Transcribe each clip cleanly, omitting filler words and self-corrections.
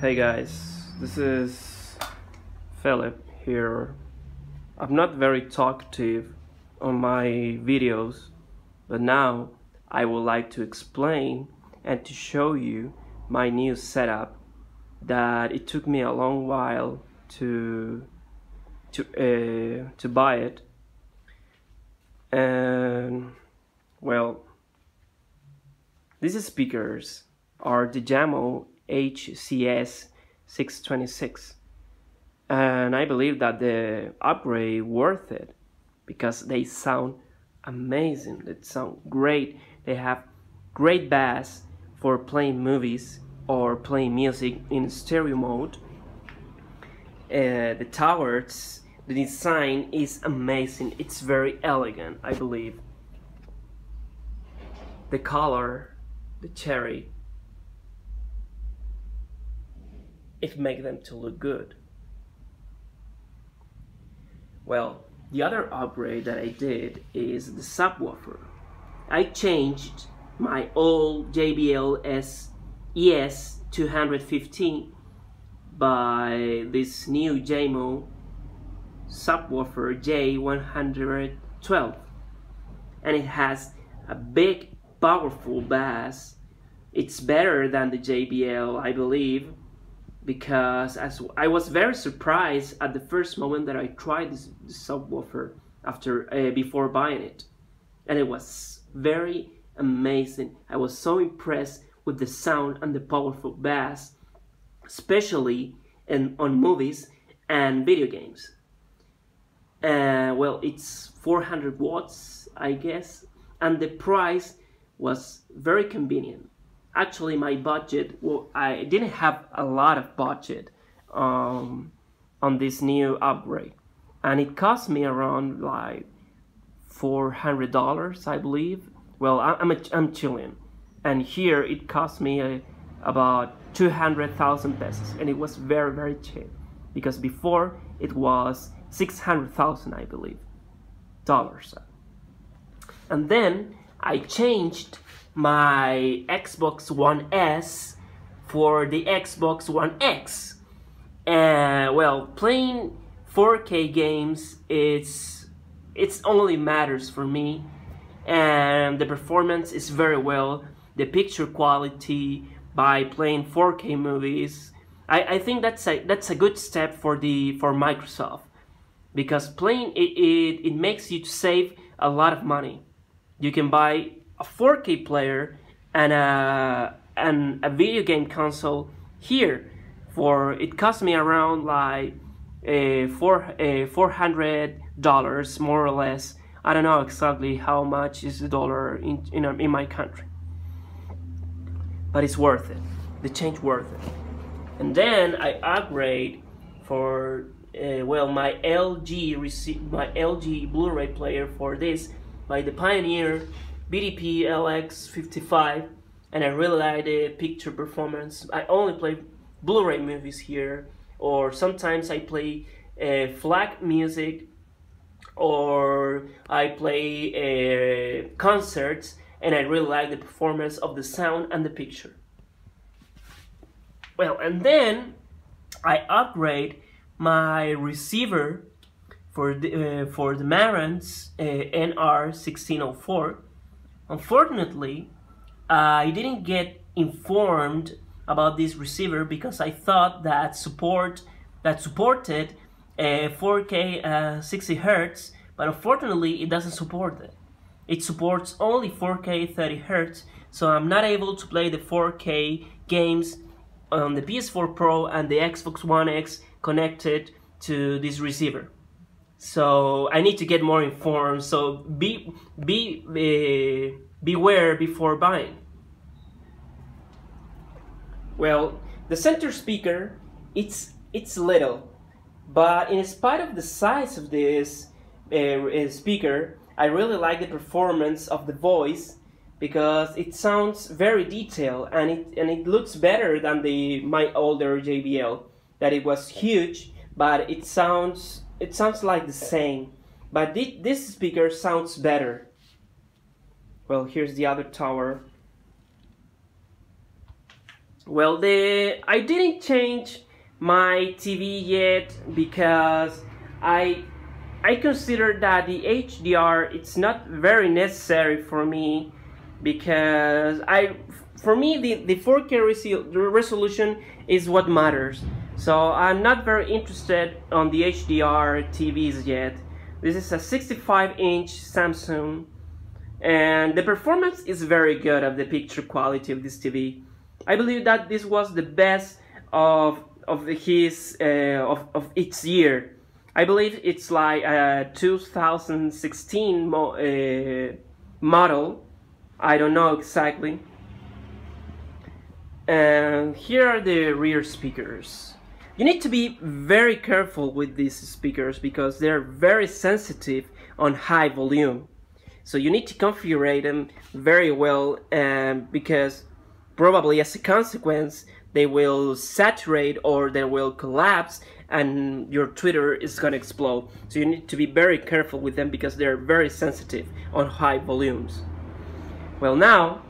Hey guys, this is Philip here. I'm not very talkative on my videos, but now I would like to explain and to show you my new setup that it took me a long while to buy it. And well, these speakers are the Jamo HCS 626, and I believe that the upgrade worth it because they sound amazing. They sound great. They have great bass for playing movies or playing music in stereo mode. The towers, the design is amazing. It's very elegant, I believe. The color, the cherry, it makes them to look good. Well, the other upgrade that I did is the subwoofer. I changed my old JBL ES 215 by this new Jamo subwoofer J112, and it has a big powerful bass. It's better than the JBL, I believe, because as I was very surprised at the first moment that I tried this subwoofer before buying it, and it was very amazing. I was so impressed with the sound and the powerful bass, especially on movies and video games. Well, it's 400 watts, I guess, and the price was very convenient. Actually, my budget, well, I didn't have a lot of budget on this new upgrade, and it cost me around like $400, I believe. Well, I'm Chilean, and here it cost me about 200,000 pesos, and it was very cheap because before it was 600,000, I believe, dollars. And then I changed my Xbox One S for the Xbox One X. Well, playing 4K games, it's only matters for me, and the performance is very well. The picture quality by playing 4K movies, I think that's a good step for Microsoft, because playing it makes you save a lot of money. You can buy a 4K player and a video game console here it cost me around like $400 more or less. I don't know exactly how much is the dollar in my country, but it's worth it. The change worth it. And then I upgrade for well, my LG Blu-ray player for this by the Pioneer BDP LX55, and I really like the picture performance. I only play Blu-ray movies here, or sometimes I play FLAC music, or I play concerts, and I really like the performance of the sound and the picture. Well, and then I upgrade my receiver for the Marantz NR1604. Unfortunately, I didn't get informed about this receiver because I thought that supported 4K 60 Hz, but unfortunately it doesn't support it. It supports only 4K 30 Hz, so I'm not able to play the 4K games on the PS4 Pro and the Xbox One X connected to this receiver. So I need to get more informed, so beware before buying. Well, the center speaker, it's little, but in spite of the size of this speaker, I really like the performance of the voice because it sounds very detailed, and it looks better than my older JBL, that it was huge, but it sounds like the same. But this speaker sounds better. Well, here's the other tower. Well, I didn't change my TV yet because I consider that the HDR it's not very necessary for me, because for me the 4K resolution is what matters. So I'm not very interested on the HDR TVs yet. This is a 65-inch Samsung, and the performance is very good of the picture quality of this TV. I believe that this was the best of its year. I believe it's like a 2016 model. I don't know exactly. And here are the rear speakers. You need to be very careful with these speakers because they're very sensitive on high volume. So you need to configure them very well, because probably as a consequence they will saturate or they will collapse and your tweeter is gonna explode. So you need to be very careful with them because they're very sensitive on high volumes. Well, now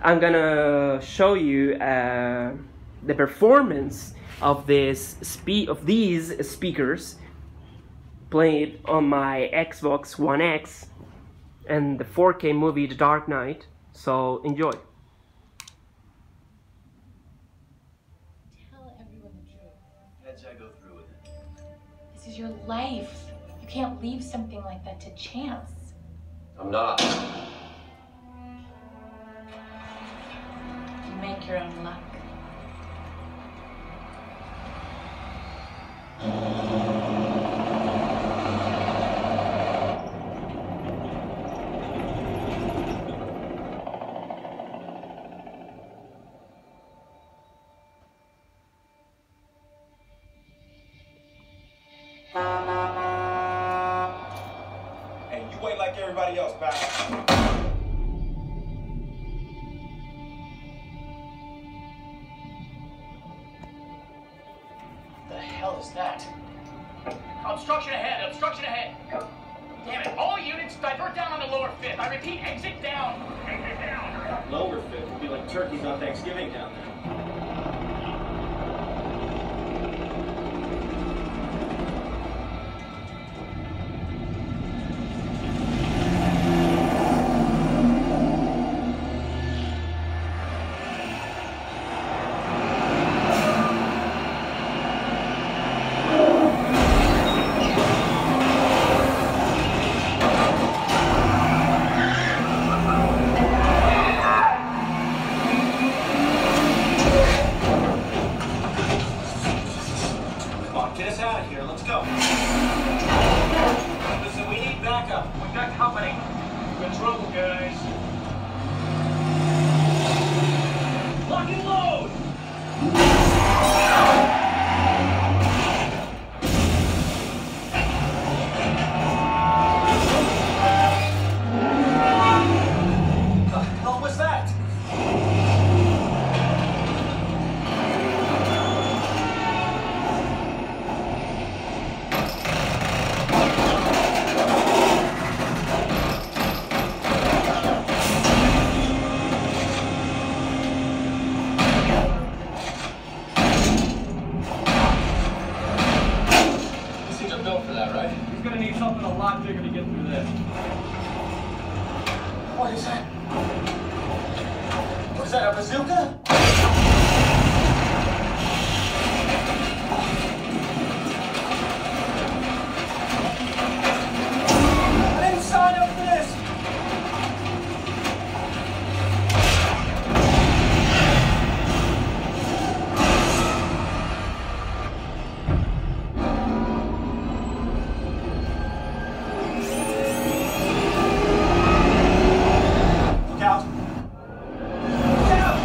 I'm gonna show you the performance of these speakers played on my Xbox One X and the 4K movie The Dark Knight. So enjoy. I go through with it. This is your life. You can't leave something like that to chance. I'm not. You make your own luck. Hey, you wait like everybody else, pal. The hell is that? Obstruction ahead, obstruction ahead. Damn it, all units divert down on the lower fifth. I repeat, exit down. Exit down. Lower fifth would be like turkeys on Thanksgiving down there. Get us out of here. Let's go. Listen, we need backup. We got company. We're in trouble, guys. Lock and load! What the hell was that? He's gonna need something a lot bigger to get through this. What is that? Was that a bazooka? I didn't sign up for this! Look out! Look out!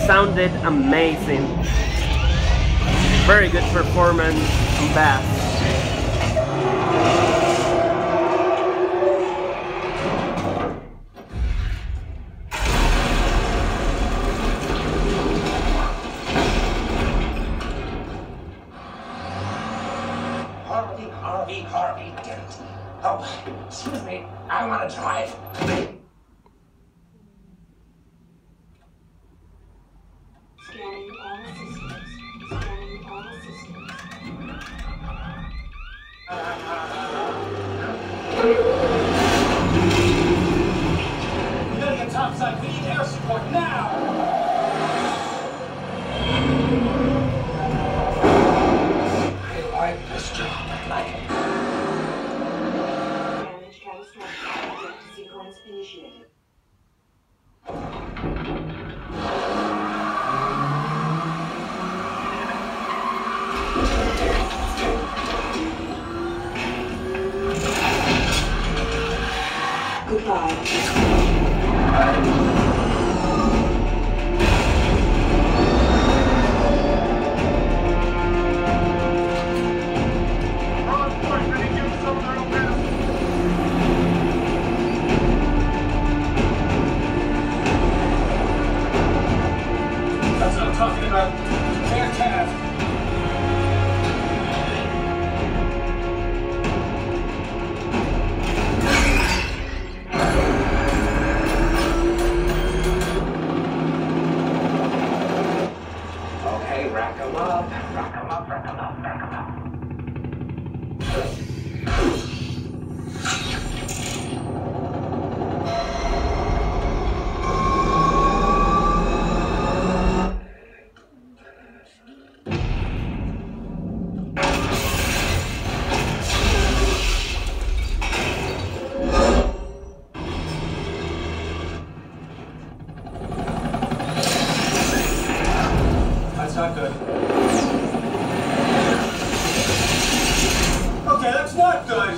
sounded amazing. Very good performance on bass. Harvey, Dent. Oh, excuse me, I want to drive. Scanning all systems. Scanning all systems. We gotta get topside. We need air support now. I like this job. I like it. Damage catastrophic. Eject sequence initiated. Goodbye. That's what I'm talking about. Fantastic. Okay, rack 'em up, rack 'em up, rack 'em up, rack 'em up. That's not good. Okay, that's not good.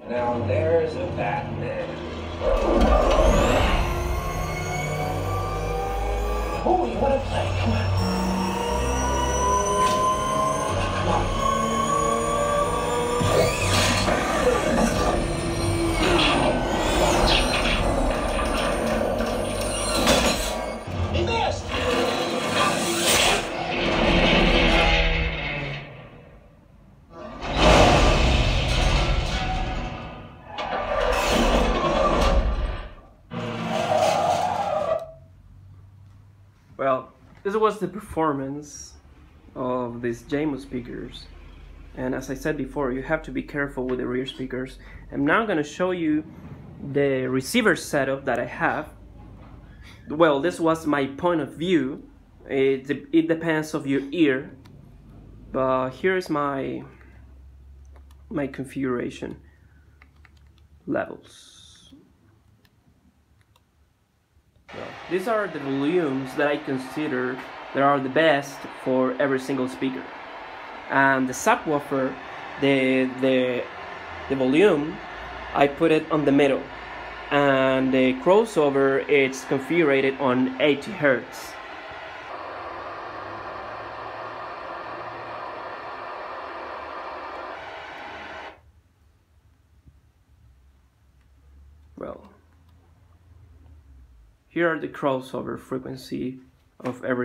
Now there's a Batman. Oh, you want to play? Come on. Come on. He missed! Well, this was the performance of these Jamo speakers, and as I said before, you have to be careful with the rear speakers. I'm now going to show you the receiver setup that I have. Well, this was my point of view. It depends of your ear, but here's my configuration levels. Well, these are the volumes that I consider that are the best for every single speaker. And the subwoofer, the volume, I put it on the middle. And the crossover, it's configured on 80 Hz. Well, here are the crossover frequency of every